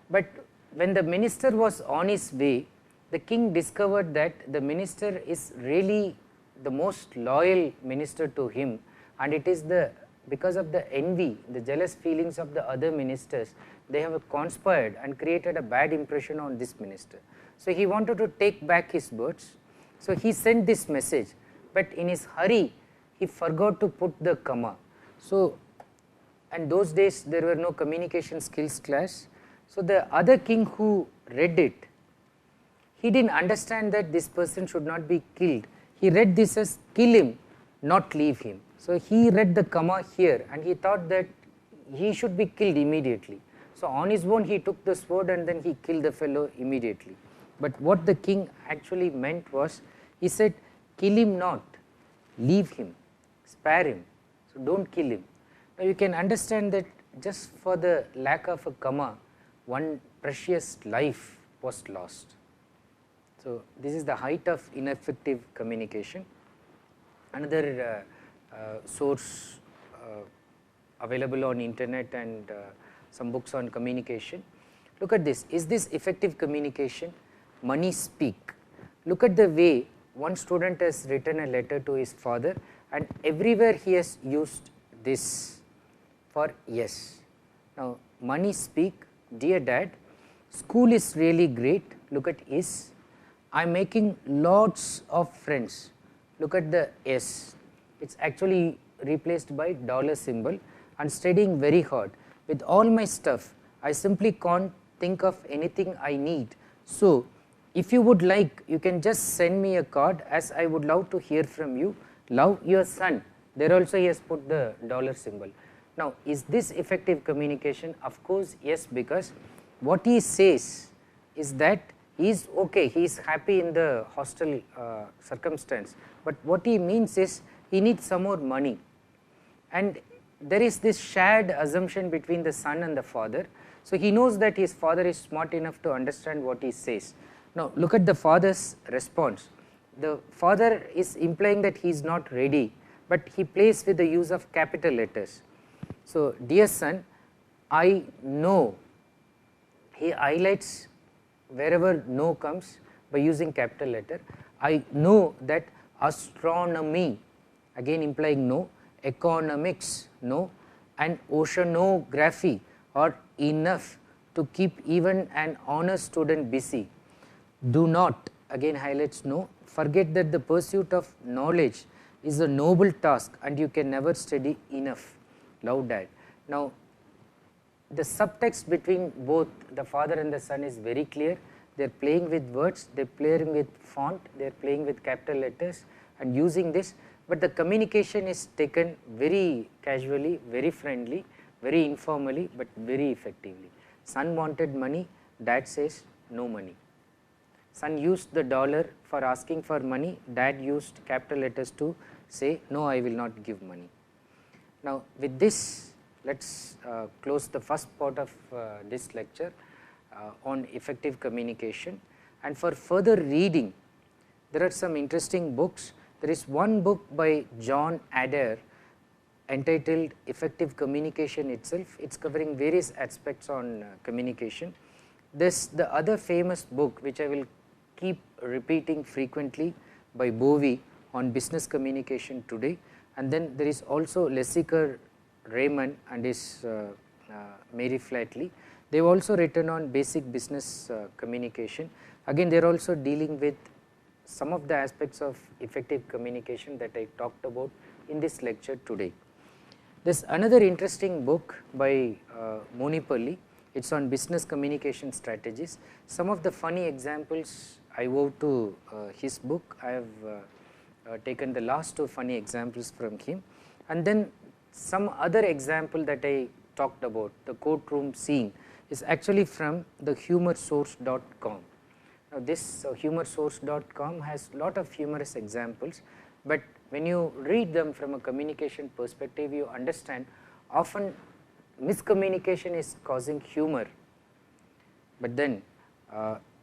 But when the minister was on his way, the king discovered that the minister is really the most loyal minister to him, and it is because of the envy, the jealous feelings of the other ministers, they have conspired and created a bad impression on this minister. So he wanted to take back his words, so he sent this message, but in his hurry he forgot to put the comma. So, and those days there were no communication skills class, so the other king who read it, he didn't understand that this person should not be killed. He read this as kill him, not leave him. So he read the comma here and he thought that he should be killed immediately. So on his own he took the sword and then he killed the fellow immediately. But what the king actually meant was, he said kill him not, leave him, spare him, so don't kill him. Now you can understand that just for the lack of a comma, one precious life was lost. So this is the height of ineffective communication. Another source available on internet and some books on communication. Look at this. Is this effective communication? Money speak. Look at the way one student has written a letter to his father, and everywhere he has used this for yes. Now money speak. Dear dad, school is really great. Look at is. I am making lots of friends. Look at the S. It's actually replaced by dollar symbol, and studying very hard. With all my stuff, I simply can't think of anything I need. So if you would like, you can just send me a card, as I would love to hear from you. Love, your son. There also he has put the dollar symbol. Now is this effective communication? Of course yes, because what he says is that he is okay, he is happy in the hostel circumstance, but what he means is he needs some more money, and there is this shared assumption between the son and the father. So he knows that his father is smart enough to understand what he says. Now look at the father's response. The father is implying that he is not ready, but he plays with the use of capital letters. So dear son, I know. He highlights wherever no comes by using capital letter. I know that astronomy, again implying no, economics, no, and oceanography are enough to keep even an honest student busy. Do not, again highlights no, forget that the pursuit of knowledge is a noble task and you can never study enough. Love, dad. Now the subtext between both the father and the son is very clear. They are playing with words, they are playing with font, they are playing with capital letters and using this, but the communication is taken very casually, very friendly, very informally, but very effectively. Son wanted money, dad says no money. Son used the dollar for asking for money, dad used capital letters to say no, I will not give money. Now with this, let us close the first part of this lecture on effective communication, and for further reading there are some interesting books. There is one book by John Adair entitled Effective Communication itself. It is covering various aspects on communication. The other famous book which I will keep repeating frequently by Bowie on business communication today, and then there is also Lessiker Raymond and his Mary Flatley. They have also written on basic business communication. Again, they are also dealing with some of the aspects of effective communication that I talked about in this lecture today. There is another interesting book by Monipalli. It is on business communication strategies. Some of the funny examples I owe to his book. I have taken the last two funny examples from him, and then some other example that I talked about, the courtroom scene, is actually from the humorsource.com. Now this humorsource.com has lot of humorous examples, but when you read them from a communication perspective, you understand often miscommunication is causing humor, but then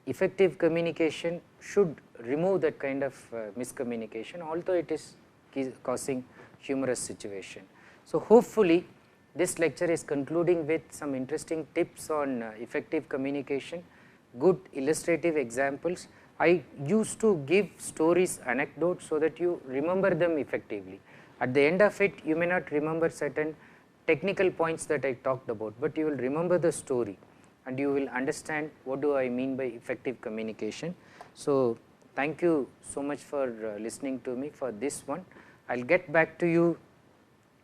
effective communication should remove that kind of miscommunication, although it is causing humorous situation. So hopefully this lecture is concluding with some interesting tips on effective communication, good illustrative examples. I used to give stories, anecdotes, so that you remember them effectively. At the end of it, you may not remember certain technical points that I talked about, but you will remember the story and you will understand what do I mean by effective communication. So thank you so much for listening to me for this one. I will get back to you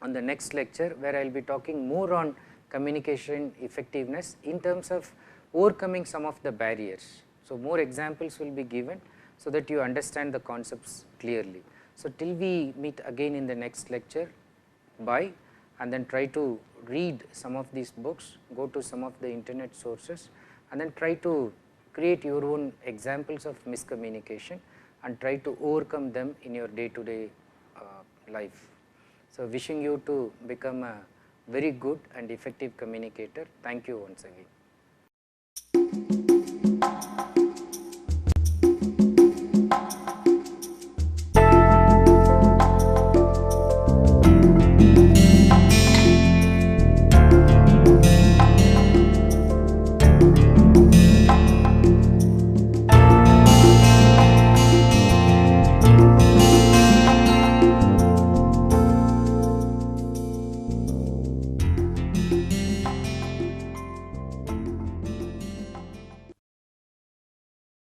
on the next lecture, where I will be talking more on communication effectiveness in terms of overcoming some of the barriers. So more examples will be given so that you understand the concepts clearly. So till we meet again in the next lecture, bye, and then try to read some of these books, go to some of the internet sources, and then try to create your own examples of miscommunication and try to overcome them in your day-to-day life. So wishing you to become a very good and effective communicator. Thank you once again.